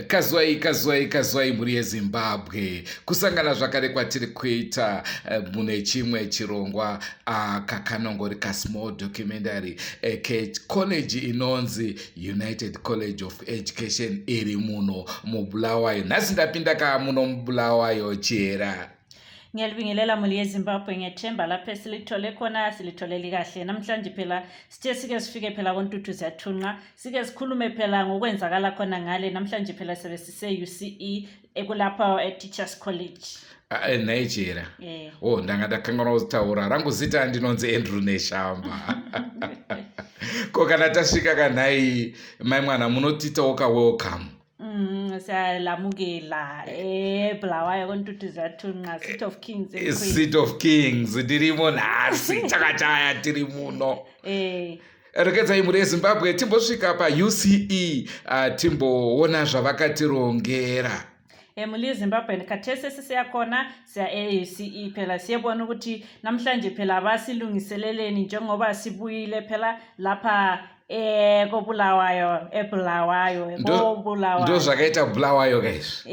Kazwai muri yeZimbabwe kusangana zvakare kwatiri kuita mune chimwe chirongwa kakanongori small documentary college inonzi United College of Education iri muno mubulawayo. Nhasi ndapinda muno mubulawayo chera. Ngiyalibingelela muli yeZimbabwe ngethemba lapha silithole khona silitholeli kahle. Namhlanje phela sike sifike phela koNtuthu ziyathunqa, sike sikhulume phela ngokwenzakala khona ngale. Namhlanje phela sise UCE ekulapha Teachers College. Nigeria. Oh, ndangada kangana uzitaura rangu zita ndinonzi Andrew Neshamba. Ko kana tasvika kanai mai mwana munotitawo welcome. Salamukela bulawayo koNtuthu ziyathunqa, Seat of Kings and Queens. Seat of Kings dirimo nhasi chakachaya tiri muno. Rekedzai muri yeZimbabwe timbosvika paUCE timboona zvavakatirongera. Muli yeZimbabwe khathesi sisiyakona siya UCE phela siyabona ukuthi namhlanje phela basilungiseleleni njengoba sibuyile phela lapha kobulawayo ndo zvakaita bulawayo guys.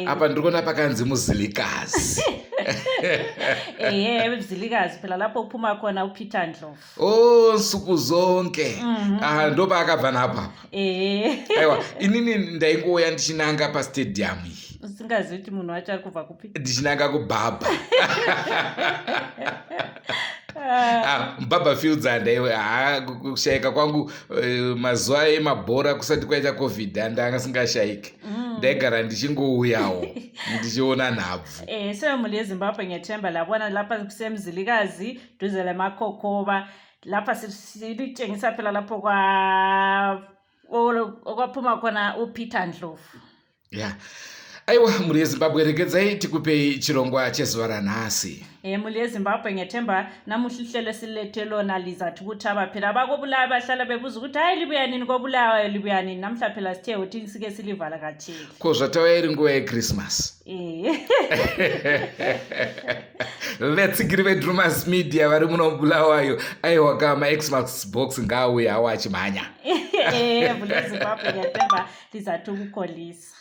Apa ndikuona pakanzi muzilikazi. Muzilikazi phela lapho uphuma khona uPeter Ndlovu. Oh, nsuku zonke. Ndo paakabva napa. Aiwa, inini ndaingoya ndichinanga pastadium iyi. Usingazi kuti munhu wacho ari kubva kupi? Ndichinanga kubhabha. Mbaba Fields andaiwe kushayika kwangu mazuva emabhora kusati kwaita COVID ndanga singashayiki. Ndaigara ndichingouyawo ndichiona nhabvu. Sewe muli yeZimbabwe ngethemba labona lapha kusemzilikazi duze lemakhokhova lapha silitshengisa phela lapho okwaphuma khona uPeter Ndlovu. Yeah. Aiwa muri yeZimbabwe rekedzai tikupei chirongwa chezuva ranhasi. Muli yeZimbabwe ngethemba namuhla ihlelo silethelona lizathi ukuthi abaphela bakobulawa bahlala bebuza ukuthi hayi libuya nini kobulawa libuya nini. Namhla phela sithe uthi sike silivala katheli. Ko zvatawa iri nguva yeChristmas. Let's give Drewmas media vari muno mubulawayo. Aiwa kama Xmas box ngauya awachimhanya. Muli yeZimbabwe ngethemba lizathi ukukholisa.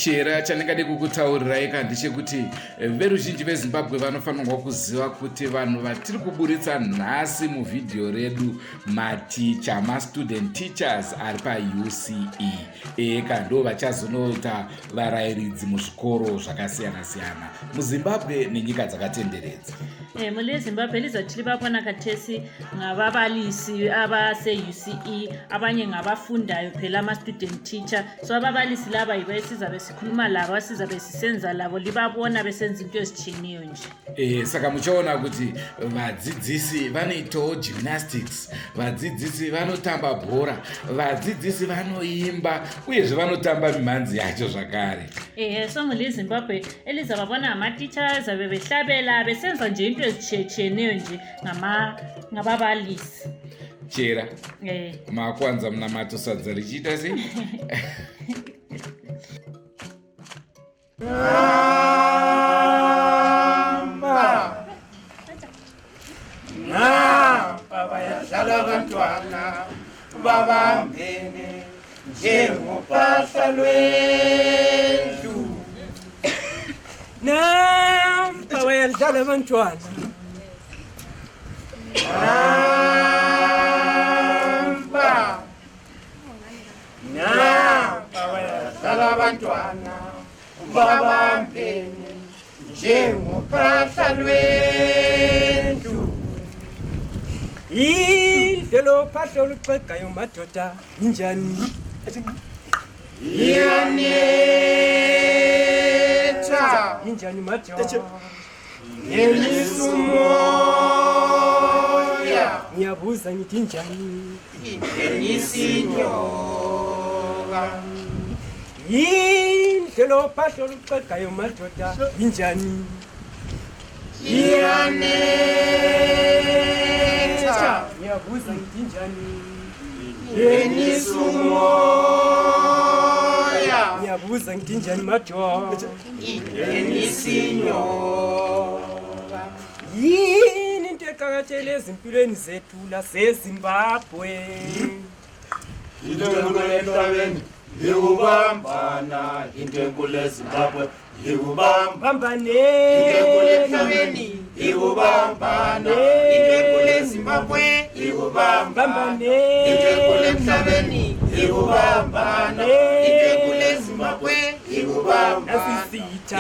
chera chandingade kukutaurirai ndechekuti veruzhinji vezimbabwe vanofanirwa kuziva kuti vanhu vatiri kuburitsa nhasi muvhidhiyo redu maticha mastudent teachers ari pauce ndo vachazonoita varayiridzi muzvikoro zvakasiyana-siyana muzimbabwe nenyika dzakatenderedza. Muli Zimbabwe lizatili babona kathesi ngababalisi abase-UCE abanye ngabafundayo phela ama-student teacher, so ababalisi laba yibo esizabe sikhuluma labo asizabe sisenza labo libabona besenza into ezitshiyeneyo nje. Saka muchaona kuti vadzidzisi vanoitawo gymnastics, vadzidzisi vanotamba bhora, vadzidzisi vanoimba uyezve vanotamba mimhanzi yacho zvakare. So muli Zimbabwe elizababona ama-teachers abe behlabela besenza nje into ezitshiyeneyo nje ngababalisi. Chera makwanza mnamato sadza richiita sei? Baba yadlala abantwana babambene njengophahla lwendlu. Baba yadlala abantwana Baba yadlala abantwana babambene njengophahla lwendlu. Idlelo phahla oluxegayo madoda injani? Iyanetha injani madoda? Ngelisumoya ngiyabuza ngithi injani? Ngesinyoka. Idlelo phahla oluxegayo madoda injani? Iyanetha ngiyabuza ngithi injani? Ngelisumoya ngiyabuza ngithi injani madoda? Ngesinyoka. Yini into eqakathekile ezimpilweni zethu laseZimbabwe? Into enkulu emhlabeni yikubambana, into enkulu eZimbabwe yikubambana, into enkulu emhlabeni yikubambana, into enkulu eZimbabwe yikubambana, into enkulu emhlabeni yikubambana, into enkulu eZimbabwe yikubambana,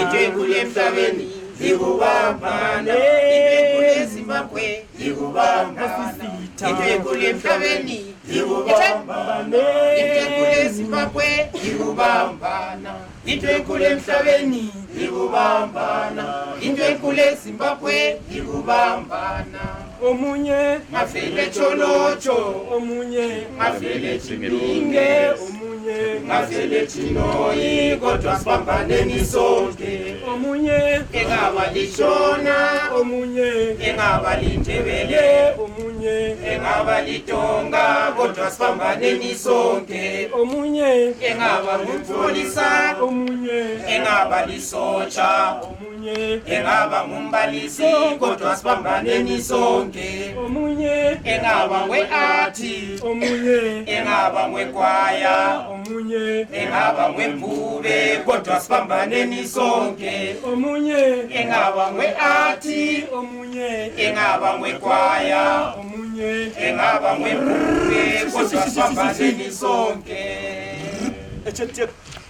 into enkulu emhlabeni yikubambana, into enkulu eZimbabwe yikubambana, into enkulu emhlabeni yikubambana, into enkulu eZimbabwe yikubambana, into enkulu emhlabeni yikubambana, into enkulu eZimbabwe yikubambana. Omunye ngavele tsholotsho, omunye ngavele tshibinge, omunye ngavele tshinoyi, kodwa sibambaneni sonke. omunye Engaba lishona, omunye engaba lindebele, omunye engaba litonga, kodwa sibambaneni sonke. omunye Engaba ngumpolisa, omunye engaba lisotsha, omunye engaba ngumbalisi, kodwa sibambaneni sonke. omunye Engaba ngwe-arti, omunye engaba ngwekwaya, omunye engaba ngwembube, kodwa sibambaneni sonke. omunye Engaba ngwe-arti, omunye engaba ngwekwaya, omunye engaba ngwembube, kodwa sibambaneni sonke.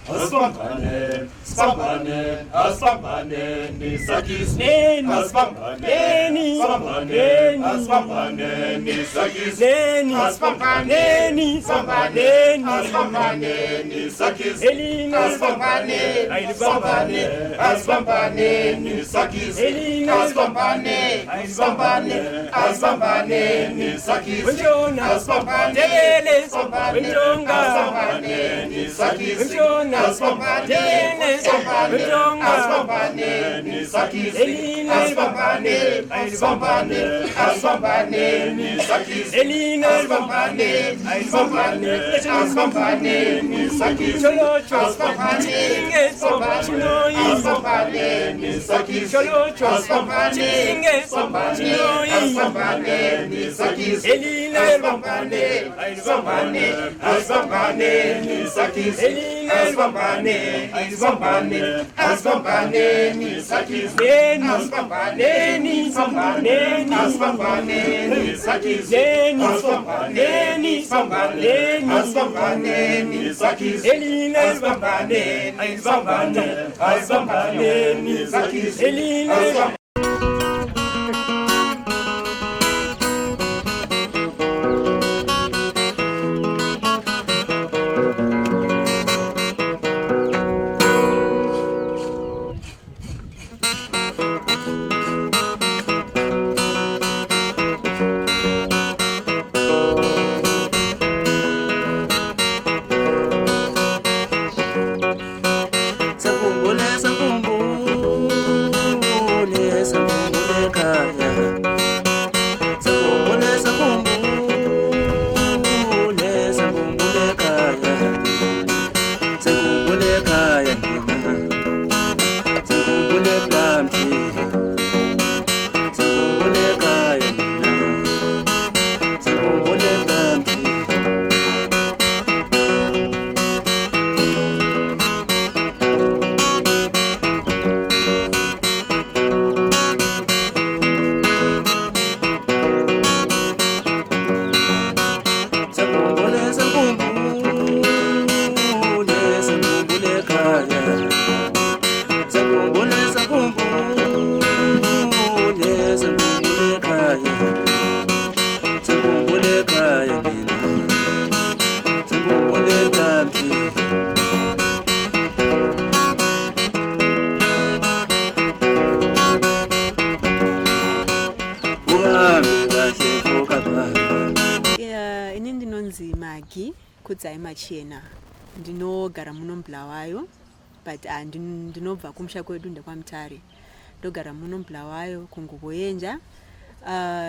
Asibambane, sibambane, asibambane, nisakisi. Neni, Asibambane, neni, sibambane, neni, asibambane, nisakisi. neni, Asibambane, neni, sibambane, neni, asibambane, nisakisi. Elina, Asibambane, ayilibambane, asibambane, nisakisi. Elina, Asibambane, asibambane, asibambane, nisakisi. Wentshona, Asibambane, Tebele, asibambane, Wentonga, asibambane, nisakisi. Wentshona, Asibambane, Tebele, asibambane, Wentonga, asibambane, nisakisi. Elina, Asibambane, asibambane, asibambane, nisakisi. Elina, Asibambane, asibambane, asibambane, nisakisi. Cholocho, Asibambane, Chinge, Chinoyi, asibambane, nisakisi. Cholocho, Asibambane, Chinge, asibambane, Chinoyi, asibambane, nisakisi. Elina, Asibambane, asibambane, asibambane, nisakisi. Elina, asibambane nisakise Neni, asibambane neni, neni, asibambane nisakise neni, asibambane neni, asibambane nisakise Elina, asibambane nisakise Elina. Kudzai machena ndinogara muno Bulawayo but ndinobva kumusha kwedu ndekwaMutare ndogara muno Bulawayo kungokuenja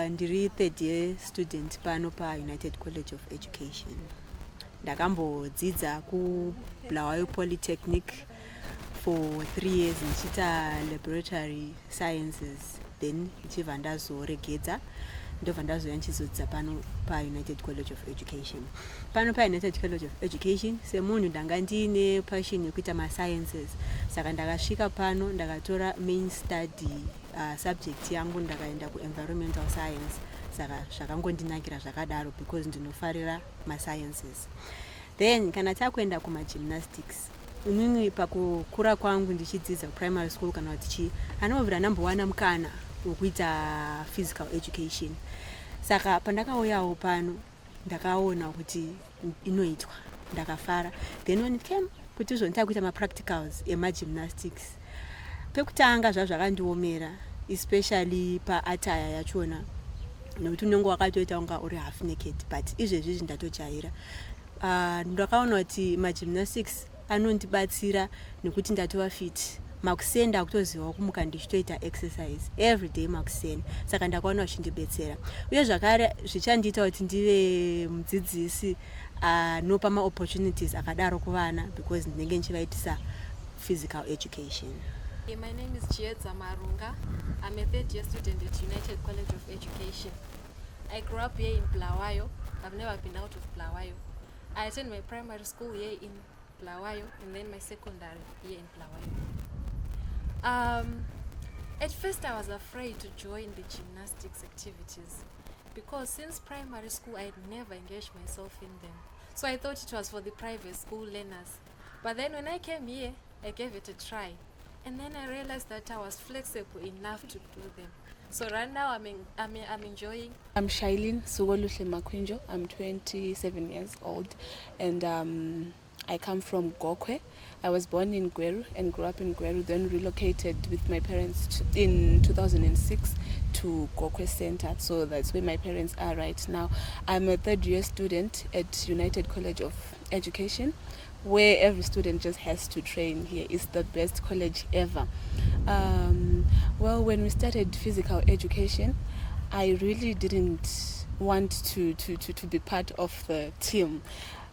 ndiri third year student pano United College of Education ndakambodzidza kuBulawayo Polytechnic for 3 years ndichiita laboratory sciences then ndichibva ndazoregedza ndobva ndazoya ndichizodzidza pano United College of Education. Pano United College of Education semunhu ndanga ndine passion yekuita masciences saka ndakasvika pano ndakatora main study subject yangu ndakaenda kuenvironmental science saka zvakangondinakira zvakadaro because ndinofarira masciences. Then kana takuenda kumagymnastics inini pakukura kwangu ndichidzidza primary school kana kuti anovira ndambowana mukana wekuita physical education saka pandakauyawo pano ndakaona kuti inoitwa ndakafara. Then when it came kuti zvonita kuita mapracticals emagymnastics pekutanga zvazvakandiomera especially paattire yachona nokuti unenge wakatoita unga uri half naked but izvezvi ndatojaira. Ndakaona kuti magymnastics anondibatsira nekuti ndatova fit makusenda kutoziva kumuka ndichitoita exercise every day makuseni saka ndakaona zvindibetsera uye zvakare zvichandiita kuti ndive mudzidzisi nopa maopportunities akadaro kuvana because ndinenge ndichivaitisa physical education. My name is Chiedza Marunga. I'm a third year student at United College of Education. I grew up here in Bulawayo. I've never been out of Bulawayo. I attended my primary school here in Bulawayo and then my secondary here in Bulawayo. At first I was afraid to join the gymnastics activities because since primary school I had never engaged myself in them. So I thought it was for the private school learners. But then when I came here, I gave it a try. And then I realized that I was flexible enough to do them. So right now I'm enjoying. I'm Shailene Sugoluhle Makwinjo. I'm 27 years old and I come from Gokwe. I was born in Gweru and grew up in Gweru, then relocated with my parents in 2006 to Gokwe Center. So that's where my parents are right now. I'm a third year student at United College of Education, where every student just has to train here. It's the best college ever. Well, when we started physical education, I really didn't want to be part of the team.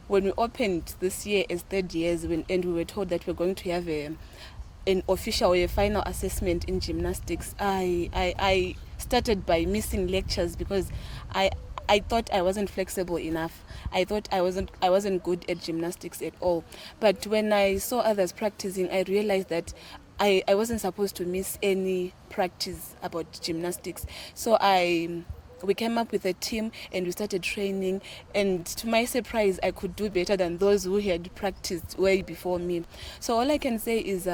When we opened this year as third years, and we were told that we're going to have an official or a final assessment in gymnastics, I started by missing lectures because I thought I wasn't flexible enough. I thought I wasn't good at gymnastics at all. But when I saw others practicing, I realized that I wasn't supposed to miss any practice about gymnastics. So we came up with a team and we started training, and to my surprise I could do better than those who had practiced way before me. So all I can say is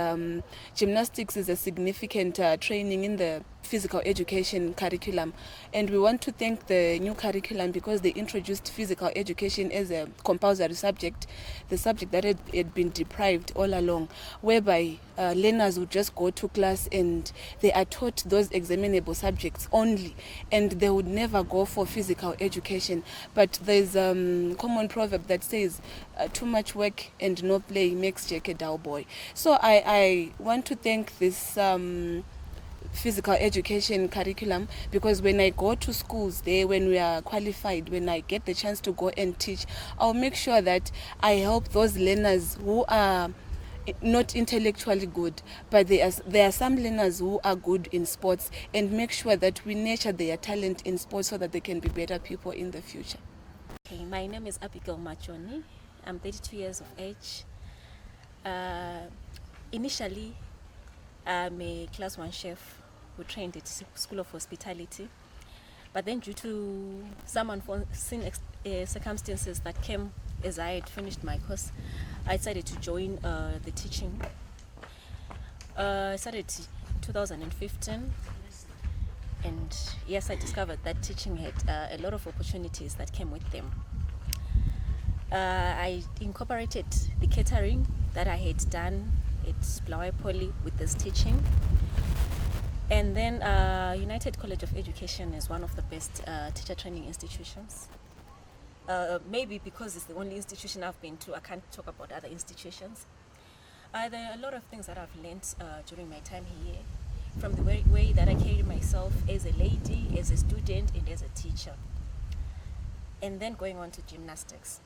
gymnastics is a significant training in the physical education curriculum, and we want to thank the new curriculum because they introduced physical education as a compulsory subject, the subject that had been deprived all along, whereby learners would just go to class and they are taught those examinable subjects only, and they would never go for physical education. But there's a common proverb that says too much work and no play makes Jack a dull boy. So I want to thank this physical education curriculum, because when I go to schools there, when we are qualified, when I get the chance to go and teach, I'll make sure that I help those learners who are not intellectually good, but there are some learners who are good in sports, and make sure that we nurture their talent in sports so that they can be better people in the future. Okay, my name is Abigail Machoni. I'm 32 years of age. Initially, I'm a class 1 chef who trained at School of Hospitality, but then due to some unforeseen circumstances that came as I had finished my course, I decided to join the teaching. I started 2015, and yes, I discovered that teaching had a lot of opportunities that came with them. I incorporated the catering that I had done at Bulawayo Poly with this teaching. And then United College of Education is one of the best teacher training institutions. Maybe because it's the only institution I've been to, I can't talk about other institutions. There are a lot of things that I've learned during my time here, from the way that I carry myself as a lady, as a student, and as a teacher. And then going on to gymnastics.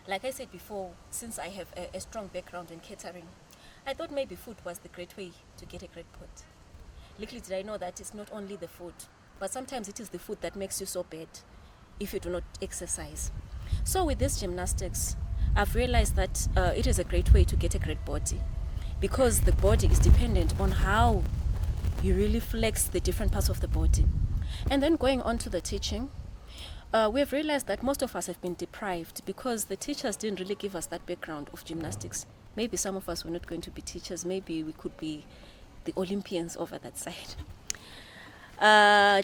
Like I said before, since I have a strong background in catering, I thought maybe food was the great way to get a great pot. Little did I know that it's not only the food, but sometimes it is the food that makes you so bad if you do not exercise. So with this gymnastics, I've realized that it is a great way to get a great body, because the body is dependent on how you really flex the different parts of the body. And then going on to the teaching, we have realized that most of us have been deprived because the teachers didn't really give us that background of gymnastics. Maybe some of us were not going to be teachers. Maybe we could be the Olympians over that side.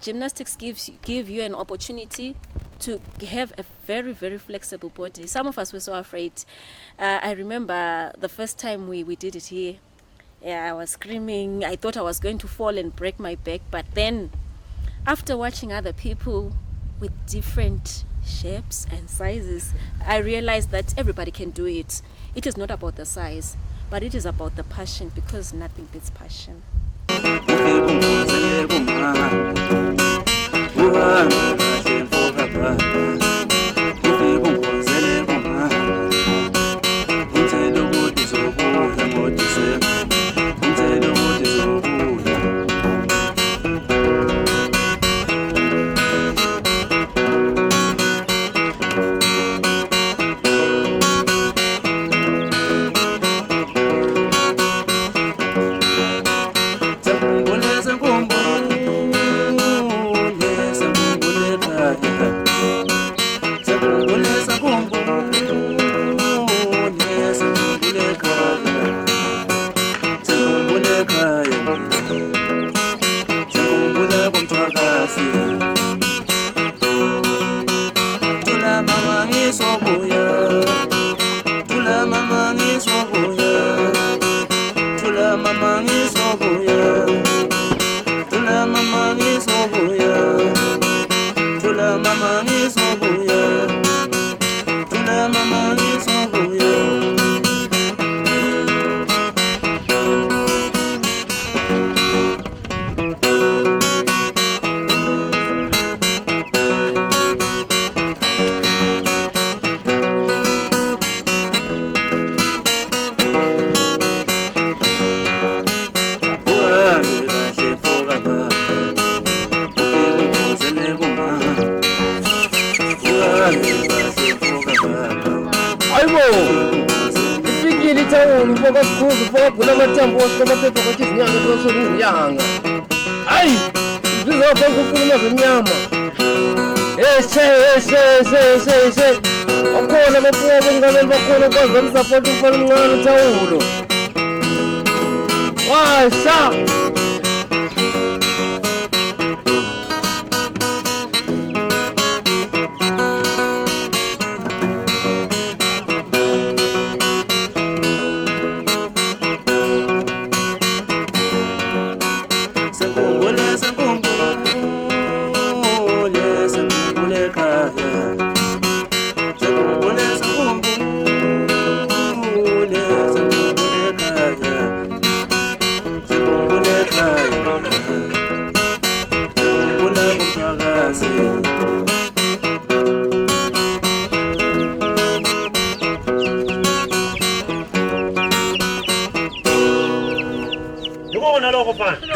Gymnastics give you an opportunity to have a very, very flexible body. Some of us were so afraid. I remember the first time we did it here, I was screaming. I thought I was going to fall and break my back. But then, after watching other people with different shapes and sizes, I realized that everybody can do it. It is not about the size, but it is about the passion, because nothing beats passion. ifikile ithawuni foka sikhuzu foka bhula amathembu osikomaphepha kwathi izinyanga tosokuzinyanga hayi izizopha kukhuluma zemnyama eshe bakhona bafuwa bengameli bakhona kwazi bamsapota umfana omncane uthawulo washa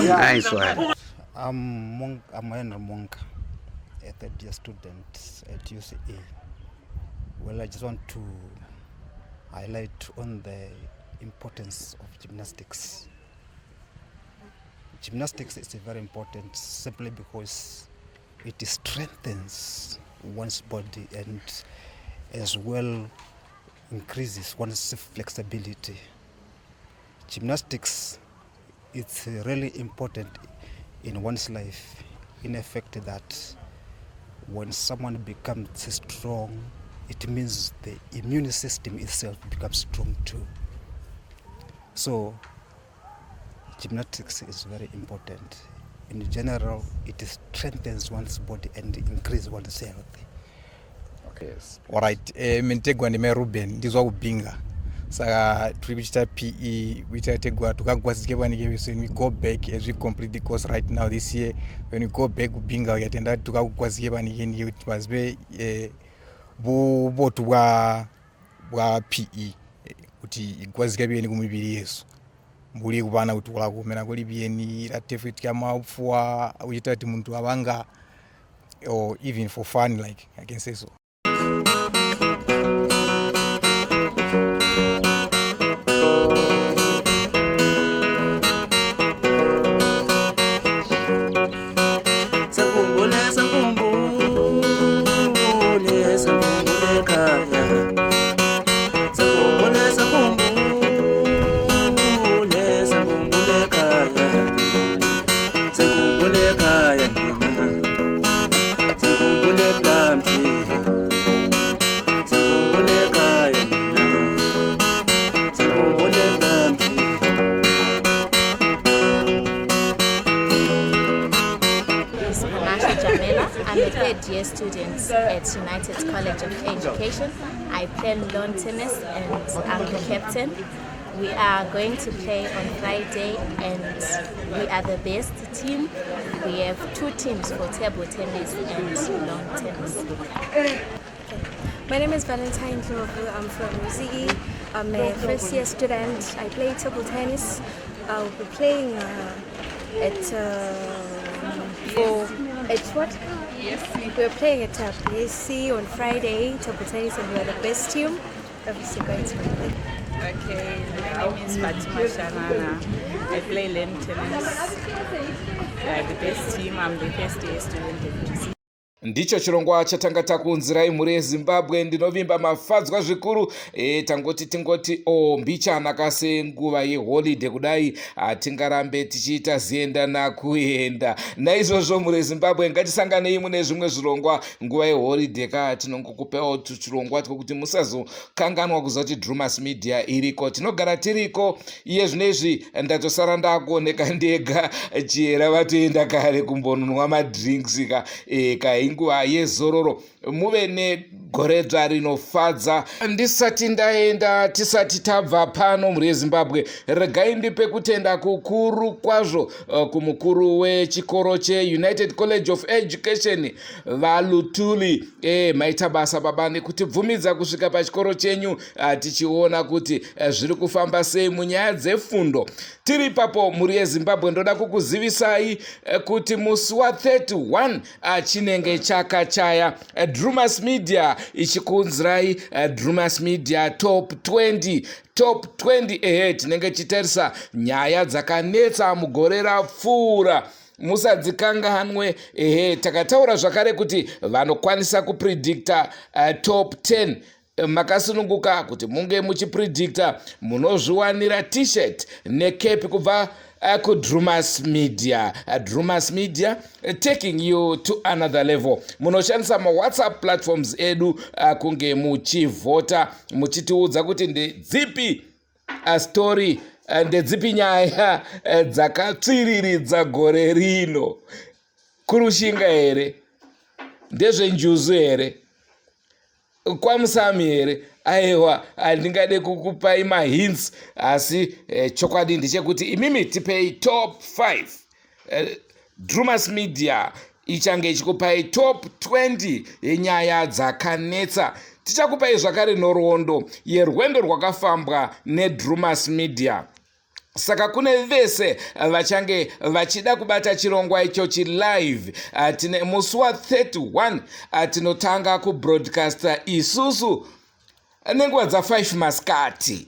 Nice one. I'm a monk, a third-year student at UCA. Well, I just want to highlight on the importance of gymnastics. Gymnastics is very important simply because it strengthens one's body and as well increases one's flexibility. Gymnastics it's really important in one's life in effect that when someone becomes strong, it means the immune system itself becomes strong too. So gymnastics is very important. In general, it strengthens one's body and increases one's health. Okay. Yes. All right. Mentegwa ndime Ruben ndizwa kubinga. Saka tributa PE witategwa tukagwazike when we go back as we complete the course right now this year. When we go back kubinga yatenda tukagwazike banike it must be botu wa PE kuti igwazike bene kumibiri yesu. Mbuli kubana kuti wala kumena kuli bieni atefit kama ufwa uitati muntu abanga or even for fun like I can say so. I'm a third-year student at United College of Education. I play lawn tennis and I'm the captain. We are going to play on Friday and we are the best team. We have 2 teams for table tennis and lawn tennis. My name is Valentine Klovu. I'm from UCE. I'm a first-year student. I play table tennis. I'll be playing what? Yes. We're playing at BSc on Friday, table tennis, and we're the best team. Obviously going to win. Okay, my name is Fatima Shanana. I play lawn tennis. The best team. I'm the first year student at UCE. Ndicho chirongwa chatanga takunzirai muri yeZimbabwe. Ndinovimba mafadzwa zvikuru tingoti mbichanaka senguva yeholiday kudai tingarambe tichiita zienda nakuenda. Naizvozvo muri yeZimbabwe ngatisanganei mune zvimwe zvirongwa nguva yeholiday tinongokupawo tuchirongwa twekuti musazokanganwa kuziva kuti Drewmas Media iriko. Tinogara tiriko iye zvinezvi ndatosara ndakuoneka ndega chera vatoenda kare kumbonunwa madrinks nguva yezororo. Muve negoredzva rinofadza. Ndisati ndaenda tisati tabva pano muri yeZimbabwe, regai ndipe kutenda kukuru kwazvo kumukuru wechikoro cheUnited College of Education vaLutuli. Maita basa baba nekutibvumidza kusvika pachikoro chenyu tichiona kuti zviri kufamba sei munyaya dzefundo. Tiri papo muri yeZimbabwe ndoda kukuzivisai kuti musi wa 31 chinenge chakachaya. Drewmas Media ichikunzirai Drewmas Media Top 20. Top 20 tinenge chitarisa nyaya dzakanetsa mugore rapfuura. Musadzikanganwe. Takataura zvakare kuti vanokwanisa kupredicta top 10. Makasununguka kuti munge muchipredicta, munozviwanira t-shirt necape kubva kuDrewmas Media. Drewmas Media taking you to another level. Munoshandisa WhatsApp platforms edu kunge muchivhota muchitiudza kuti ndedzipi story ndedzipi nyaya dzakatsviriridza gore rino. Kurushinga here? Ndezvenjuzu here? Kwamusami here? Aiwa, ndingade kukupai mahints, asi chokwadi ndechekuti imimi tipei top 5. Drewmas Media ichange ichikupai top 20 yenyaya dzakanetsa. Tichakupai zvakare nhoroondo yerwendo rwakafambwa neDrewmas Media. Saka kune vese vachange vachida kubata chirongwa ichochi live, tine musi wa31 tinotanga kubroadcasta isusu nenguva dza5 masikati.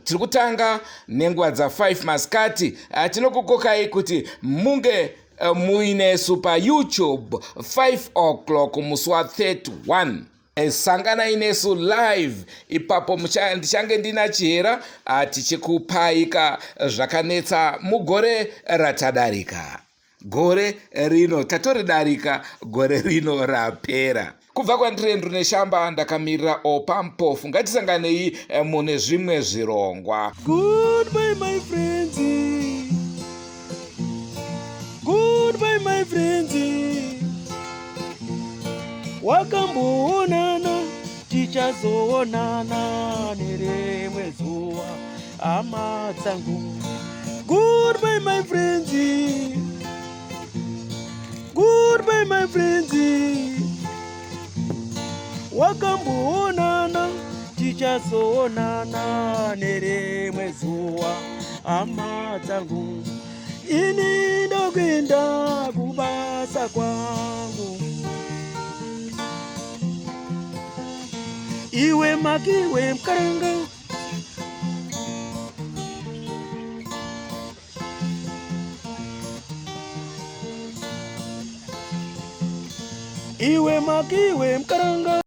Tiri kutanga nenguva dza5 masikati. Tinokukokai kuti munge muinesu paYouTube 5 o'clock musi wa31. Sangana inesu live, ipapo ndichange ndina chihera tichikupaika zvakanetsa mugore ratadarika. Gore rino tatoridarika, gore rino rapera. Kubva kwandirendu neshamba ndakamirira opampofu. Ngatisanganei mune zvimwe zvirongwa. Goodbye my friends. Goodbye my friends. Wakamboonana tichazoonana nerimwe zuva, hama dzangu. Goodbye my friends. Goodbye my friends. Wakamboonana tichazoonana nerimwe zuva, hama dzangu. Ini ndokwenda kubasa kwangu. Iwe makiwe mkaranga. Iwe makiwe mkaranga.